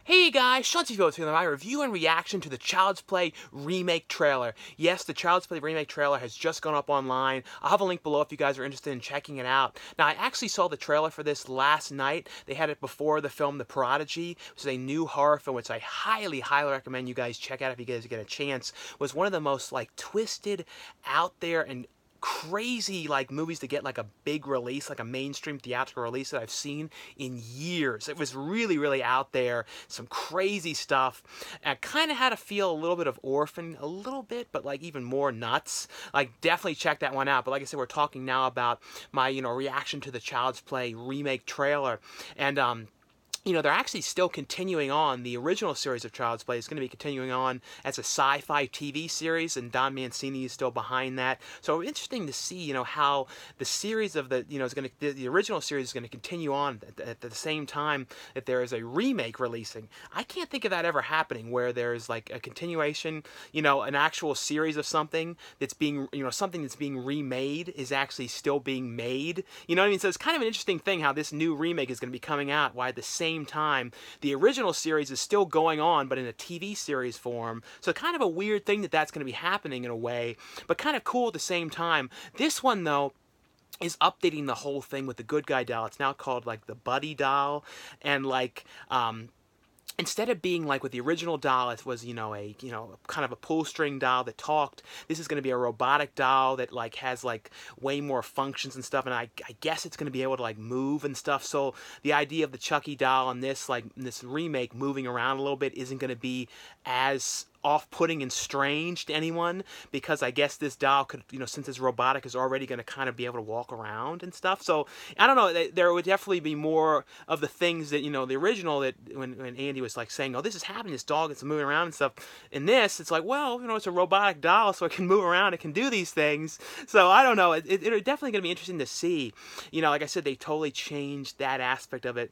Hey guys, Shanti Phillips here with my review and reaction to the Child's Play Remake trailer. Yes, the Child's Play Remake trailer has just gone up online. I'll have a link below if you guys are interested in checking it out. Now, I actually saw the trailer for this last night. They had it before the film The Prodigy, which is a new horror film, which I highly recommend you guys check out if you guys get a chance. It was one of the most, twisted, out there, and crazy movies to get a big release, a mainstream theatrical release that I've seen in years. It was really out there, some crazy stuff. I kind of had a feel a little bit of Orphan, a little bit, but even more nuts. Definitely check that one out. But like I said, we're talking now about my reaction to the Child's Play Remake trailer. And they're actually still continuing on. The original series of Child's Play is going to be continuing on as a sci-fi TV series, and Don Mancini is still behind that. So interesting to see, how the series of the original series is going to continue on at the same time that there is a remake releasing. I can't think of that ever happening where there's a continuation, an actual series of something that's being, something that's being remade is actually still being made. You know what I mean? So it's kind of an interesting thing how this new remake is going to be coming out while at the same time the original series is still going on, but in a TV series form. So kind of a weird thing that that's going to be happening in a way, but kind of cool at the same time. This one, though, is updating the whole thing with the good guy doll. It's now called the Buddy doll, and instead of being with the original doll, it was, a kind of a pull string doll that talked. This is going to be a robotic doll that has way more functions and stuff, and I guess it's going to be able to move and stuff. So the idea of the Chucky doll and this this remake moving around a little bit isn't going to be as off-putting and strange to anyone, because I guess this doll could, since it's robotic, is already going to kind of be able to walk around and stuff. So I don't know, there would definitely be more of the things that, the original, that when Andy was saying, oh, this is happening, this dog is moving around and stuff. In this, it's well, it's a robotic doll, so it can move around, it can do these things. So I don't know, it's definitely going to be interesting to see. Like I said, they totally changed that aspect of it.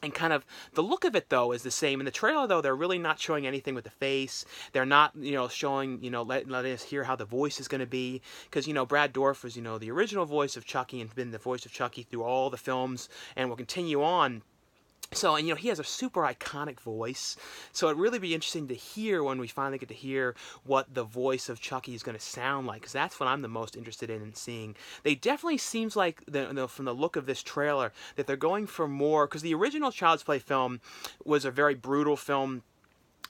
And kind of the look of it, though, is the same. In the trailer, though, they're really not showing anything with the face. They're not, showing, letting us hear how the voice is going to be. Because, Brad Dourif was, the original voice of Chucky and been the voice of Chucky through all the films and will continue on. So, and he has a super iconic voice, so it'd really be interesting to hear when we finally get to hear what the voice of Chucky is going to sound like, because that's what I'm the most interested in seeing. They definitely seems like, from the look of this trailer, that they're going for more, because the original Child's Play film was a very brutal film,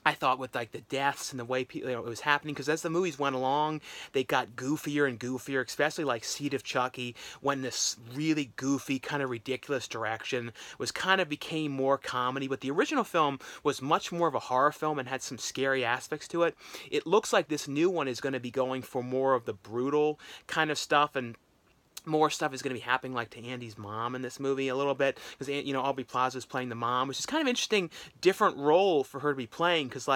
I thought, with the deaths and the way people, it was happening, because as the movies went along, they got goofier and goofier, especially Seed of Chucky, when this really goofy, kind of ridiculous direction became more comedy. But the original film was much more of a horror film and had some scary aspects to it. It looks like this new one is going to be going for more of the brutal kind of stuff, and more stuff is going to be happening to Andy's mom in this movie a little bit, because Aubrey Plaza is playing the mom, which is kind of interesting, different role for her to be playing, because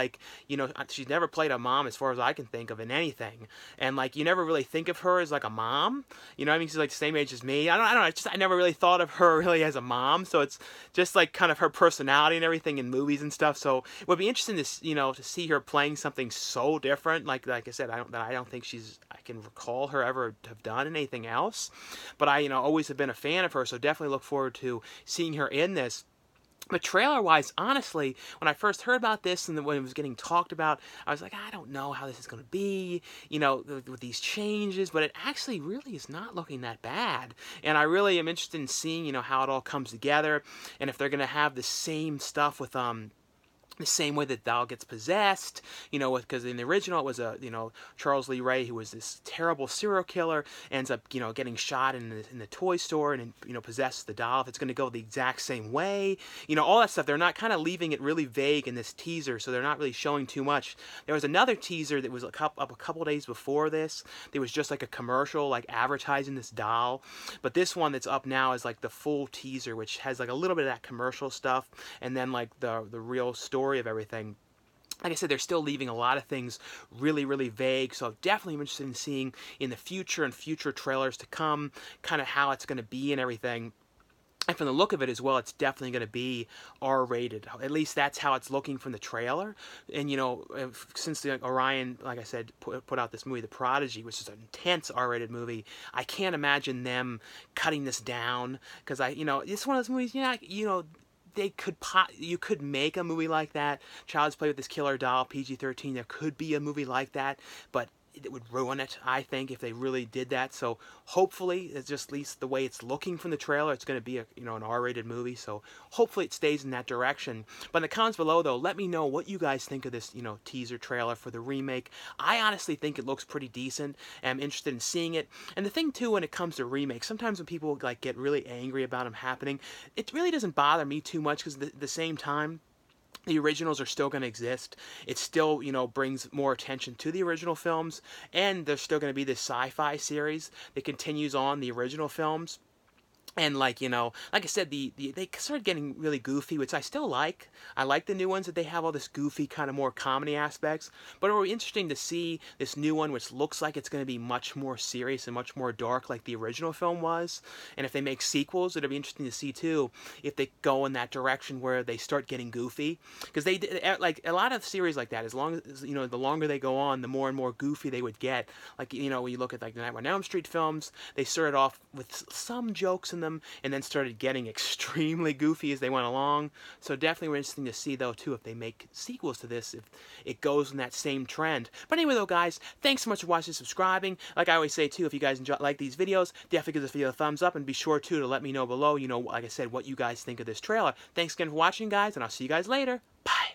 she's never played a mom as far as I can think of in anything, and you never really think of her as a mom, I mean, she's the same age as me. I don't know, I never really thought of her really as a mom, so it's just kind of her personality and everything in movies and stuff. So it would be interesting to to see her playing something so different, like I said, I don't think I can recall her ever have done anything else. But I, always have been a fan of her, so definitely look forward to seeing her in this. But trailer-wise, honestly, when I first heard about this and when it was getting talked about, I was like, I don't know how this is going to be, with these changes, but it actually really is not looking that bad. And I really am interested in seeing, how it all comes together, and if they're going to have the same stuff with, the same way that doll gets possessed, because in the original it was Charles Lee Ray, who was this terrible serial killer, ends up getting shot in the toy store and possesses the doll. If it's going to go the exact same way, all that stuff. They're not kind of leaving it really vague in this teaser, so they're not really showing too much. There was another teaser that was up a couple days before this. There was just a commercial advertising this doll, but this one that's up now is the full teaser, which has a little bit of that commercial stuff, and then the real story of everything. Like I said, they're still leaving a lot of things really vague, so definitely I'm interested in seeing in the future and future trailers to come kind of how it's going to be and everything. And from the look of it as well, it's definitely going to be R-rated. At least that's how it's looking from the trailer. And, since Orion, like I said, put out this movie, The Prodigy, which is an intense R-rated movie, I can't imagine them cutting this down. Because it's one of those movies, you could make a movie like that. Child's Play with this killer doll, PG-13. There could be a movie like that, but it would ruin it, I think, if they really did that. So hopefully, it's just at least the way it's looking from the trailer, it's going to be an R-rated movie. So hopefully it stays in that direction. But in the comments below, though, let me know what you guys think of this, teaser trailer for the remake. I honestly think it looks pretty decent, and I'm interested in seeing it. And the thing too, when it comes to remakes, sometimes when people get really angry about them happening, it really doesn't bother me too much, because at the same time, the originals are still going to exist. It still, brings more attention to the original films, and there's still going to be this sci-fi series that continues on the original films. And like I said, they started getting really goofy, which I still like. I like the new ones that they have all this goofy kind of more comedy aspects. But it'll be interesting to see this new one, which looks like it's going to be much more serious and much more dark, like the original film was. And if they make sequels, it'll be interesting to see too if they go in that direction where they start getting goofy. Because they like a lot of series like that. As long as the longer they go on, the more and more goofy they would get. Like when you look at like the Nightmare on Elm Street films, they started off with some jokes in them, and then started getting extremely goofy as they went along. So definitely interesting to see, though, too, if they make sequels to this, if it goes in that same trend. But anyway, though, guys, thanks so much for watching and subscribing. Like I always say, too, if you guys like these videos, definitely give this video a thumbs up, and be sure, too, to let me know below, like I said, what you guys think of this trailer. Thanks again for watching, guys, and I'll see you guys later. Bye.